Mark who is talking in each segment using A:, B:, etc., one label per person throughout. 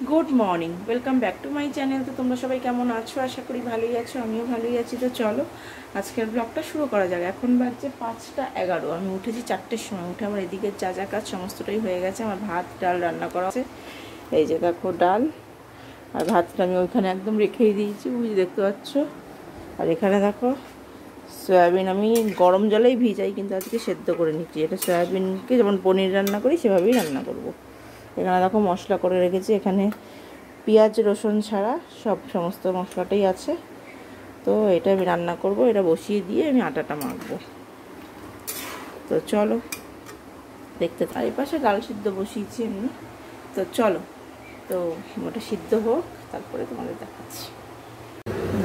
A: Good morning, welcome back to my channel. তো তোমরা সবাই কেমন আছো? আশা করি ভালোই আছো, আমিও ভালোই আছি। তো চলো আজকের ব্লগটা শুরু করা যাক। এখন বাজছে 5টা 11। আমি উঠেছি 4টের সময়। উঠে আমার এদিকে যা কাজ সমস্তটাই হয়ে গেছে। আমার ভাত ডাল রান্না করা আছে। এই যে দেখো ডাল আর ভাতটা আমি ওইখানে একদম রেখেই দিয়েছি, বুঝি দেখতে পাচ্ছ। আর এখানে দেখো সয়াবিন আমি গরম জলেই ভিজাই, কিন্তু আজকে সেদ্ধ করে নিচ্ছি। এটা সয়াবিনকে যেমন পনির রান্না করি সেভাবেই রান্না করব। এখানে দেখো মশলা করে রেখেছি, এখানে পেঁয়াজ রসুন ছাড়া সমস্ত মশলাটাই আছে। তো এটা আমি রান্না করব, এটা বসিয়ে দিয়ে আমি আটাটা মাখবো। তো চলো দেখতে, আর এই পাশে ডাল সিদ্ধ বসিয়েছি এমনি। তো চলো, তো ওটা সিদ্ধ হোক, তারপরে তোমাদের দেখাচ্ছি।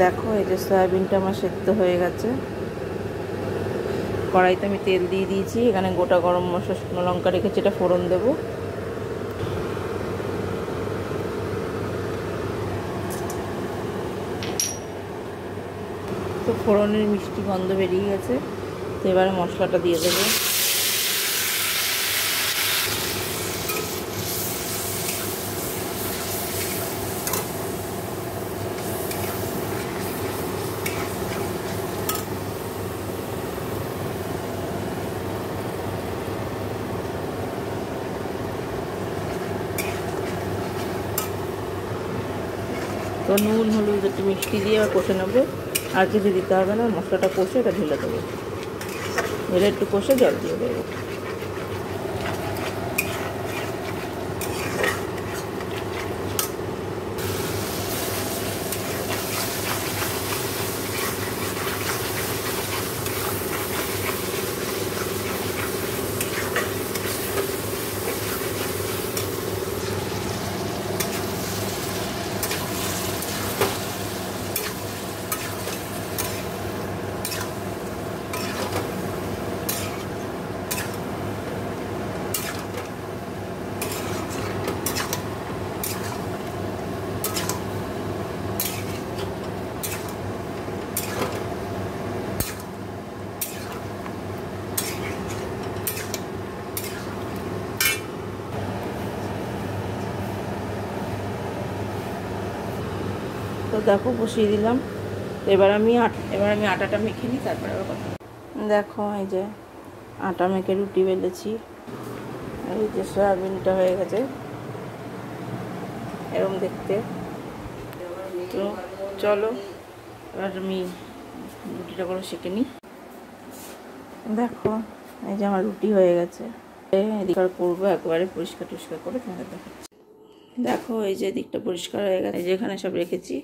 A: দেখো এই যে সয়াবিনটা আমার সিদ্ধ হয়ে গেছে। কড়াইতে আমি তেল দিয়ে দিয়েছি, এখানে গোটা গরম মশলা শুকনো লঙ্কা রেখেছি, এটা ফোড়ন দেবো। তো ফোড়নের মিষ্টি গন্ধ বেরিয়ে গেছে। তো এবারে মশলাটা দিয়ে দেবো। তো নুন হলুদ একটু মিষ্টি দিয়ে আবার কষে নেবো, আর কিছু দিতে হবে না। মশলাটা কষে এটা ঢেলে দেবো, ঢেলে একটু কষে জল দিয়ে দেবো। তো দেখো বসিয়ে দিলাম। এবার আমি আটাটা মেখে নিই, তারপরে আবার কথা। দেখো এই যে আটা মেখে রুটি বেলেছি। এই যে সয়াবিনটা হয়ে গেছে এরকম দেখতে। তো চলো এবার আমি রুটিটা করে সেঁকে নিই। দেখো এই যে আমার রুটি হয়ে গেছে। এদিকে করবো একবারে পরিষ্কার টরিষ্কার করে তোমাদের দেখাচ্ছি। দেখো এই যে দিকটা পরিষ্কার হয়ে গেছে, যেখানে সব রেখেছি।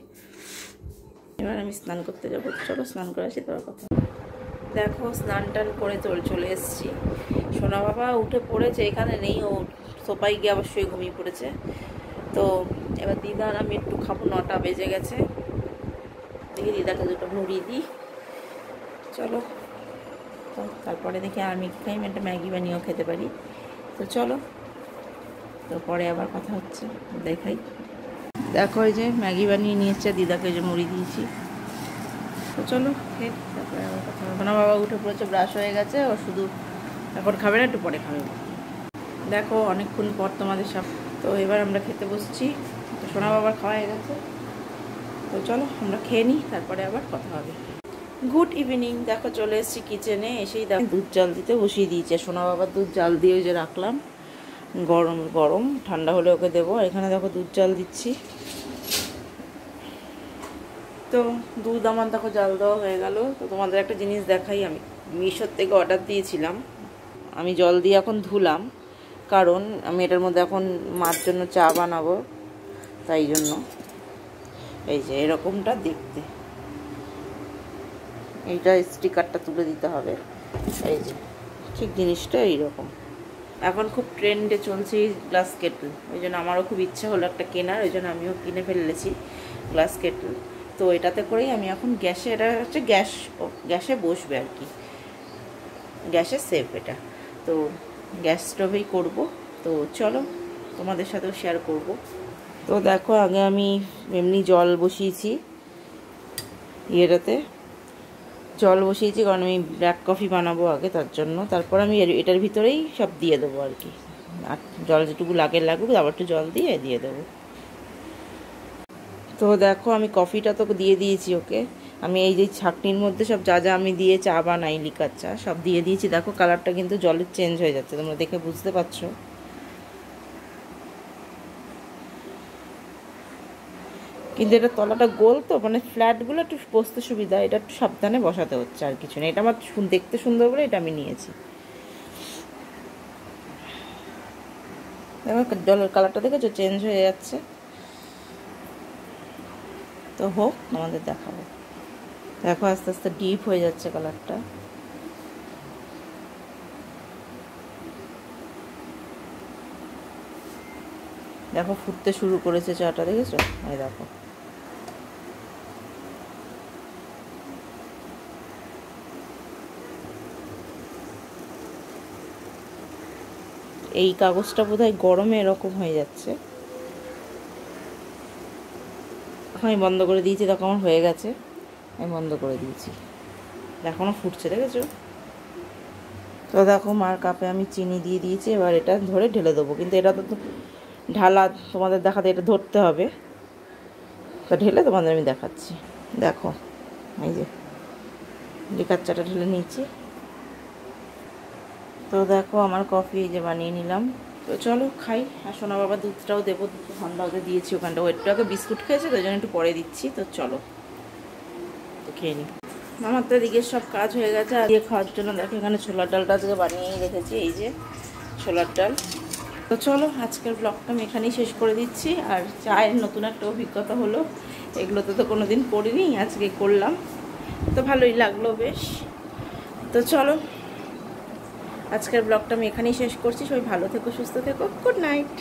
A: এবার আমি স্নান করতে যাবো। চলো স্নান করে আসি, তোমার কথা। দেখো স্নান টান করে চলে এসেছি। সোনা বাবা উঠে পড়েছে, এখানে নেই, ও সোফায় গিয়ে অবশ্যই ঘুমিয়ে পড়েছে। তো এবার দিদার আমি একটু খাবো, 9টা বেজে গেছে। দেখি দিদাকে দুটো মুড়ি দিই। চলো, তো তারপরে দেখি আমি খাই, আমি একটা ম্যাগি বানিয়েও খেতে পারি। তো চলো, তো পরে আবার কথা হচ্ছে, দেখাই। দেখো এই যে ম্যাগি বানিয়ে নিয়েছে, দিদাকে যে মুড়ি দিয়েছি। তো চলো খেয়ে তারপরে আবার কথা হবে। সোনা বাবা উঠে পড়েছে, ব্রাশ হয়ে গেছে, ও শুধু এখন খাবে না, একটু পরে খাবে। দেখো অনেকক্ষণ পর তোমাদের সব। তো এবার আমরা খেতে বসছি। তো সোনা বাবার খাওয়া হয়ে গেছে। তো চলো আমরা খেয়ে নিই, তারপরে আবার কথা হবে। Good evening. দেখো চলে এসেছি কিচেনে। এসেই দেখো দুধ জাল দিতে বসিয়ে দিয়েছে। সোনা বাবার দুধ জাল দিয়ে ওই যে রাখলাম, গরম গরম, ঠান্ডা হলে ওকে দেবো। আর এখানে দেখো দুধ জাল দিচ্ছি। তো দুধ আমার দেখো জাল দেওয়া হয়ে গেল। তো তোমাদের একটা জিনিস দেখাই, আমি মিশোর থেকে অর্ডার দিয়েছিলাম। আমি জল দিয়ে এখন ধুলাম, কারণ আমি এটার মধ্যে এখন মার জন্য চা বানাবো, তাই জন্য। এই যে এরকমটা দেখতে, এইটা স্টিকারটা তুলে দিতে হবে। এই যে ঠিক জিনিসটা এইরকম। এখন খুব ট্রেন্ডে চলছে এই গ্লাস কেটল, ওই জন্য আমারও খুব ইচ্ছা হলো একটা কেনার, ওই জন্য আমিও কিনে ফেলেছি গ্লাস কেটল। তো এটাতে করেই আমি এখন গ্যাসে, এটা হচ্ছে গ্যাসে বসবে আর কি, গ্যাসের সেফ এটা। তো গ্যাস স্টোভেই করব। তো চলো তোমাদের সাথেও শেয়ার করব। তো দেখো আগে আমি এমনি জল বসিয়েছি, ইয়েটাতে জল বসিয়েছি, কারণ আমি ব্ল্যাক কফি বানাবো আগে, তার জন্য। তারপর আমি এটার ভিতরেই সব দিয়ে দেবো আর কি। আর জল যেটুকু লাগুক, আবার একটু জল দিয়ে দেবো। তো দেখো আমি কফিটা তো দিয়ে দিয়েছি ওকে। আমি এই যে ছাঁকনির মধ্যে সব যা যা আমি দিয়ে চা বানাই, লিকার চা সব দিয়ে দিয়েছি। দেখো কালারটা কিন্তু জলের চেঞ্জ হয়ে যাচ্ছে, তোমরা দেখে বুঝতে পারছো। কিন্তু এটা তলাটা গোল তো, মানে ফ্ল্যাটগুলো একটু বসতে সুবিধা, এটা একটু সাবধানে বসাতে হচ্ছে, আর কিছু না। এটা আমার দেখতে সুন্দর বলে এটা আমি নিয়েছি। দেখো জলের কালারটা দেখেছো চেঞ্জ হয়ে যাচ্ছে। তো হোক, আমাদের দেখাবো। দেখো আস্তে আস্তে ডিপ হয়ে যাচ্ছে কালারটা। দেখো ফুটতে শুরু করেছে চাটা, দেখেছো? এই দেখো এই কাগজটা বোধহয় গরমে এরকম হয়ে যাচ্ছে। আমি বন্ধ করে দিয়েছি, দেখো আমার হয়ে গেছে। আমি বন্ধ করে দিয়েছি, এখনও ফুটছে, দেখেছো? তো দেখো মার কাপে আমি চিনি দিয়ে দিয়েছি। এবার এটা ধরে ঢেলে দেবো, কিন্তু এটা তো ঢালা তোমাদের দেখাতে, এটা ধরতে হবে। তো ঢেলে তোমাদের আমি দেখাচ্ছি। দেখো এই যে লিকার চাটা ঢেলে নিয়েছি। তো দেখো আমার কফি এই যে বানিয়ে নিলাম। তো চলো খাই। আর সোনা বাবা দুধটাও দেবো, দুধ ঠান্ডা হতে দিয়েছি ওখানটা। ও একটু আগে বিস্কুট খেয়েছে, তো ওই জন্য একটু পরে দিচ্ছি। তো চলো তো খেয়ে নিই। আমার তো এদিকে সব কাজ হয়ে গেছে। আর দিয়ে খাওয়ার জন্য দেখো এখানে ছোলার ডালটা আজকে বানিয়েই রেখেছি, এই যে ছোলার ডাল। তো চলো আজকের ব্লগটা আমি এখানেই শেষ করে দিচ্ছি। আর চায়ের নতুন একটা অভিজ্ঞতা হলো, এগুলোতে তো কোনো দিন করিনি, আজকে করলাম। তো ভালোই লাগলো বেশ। তো চলো আজকের ব্লগটা আমি এখানেই শেষ করছি। সবাই ভালো থেকো, সুস্থ থেকো। Good night.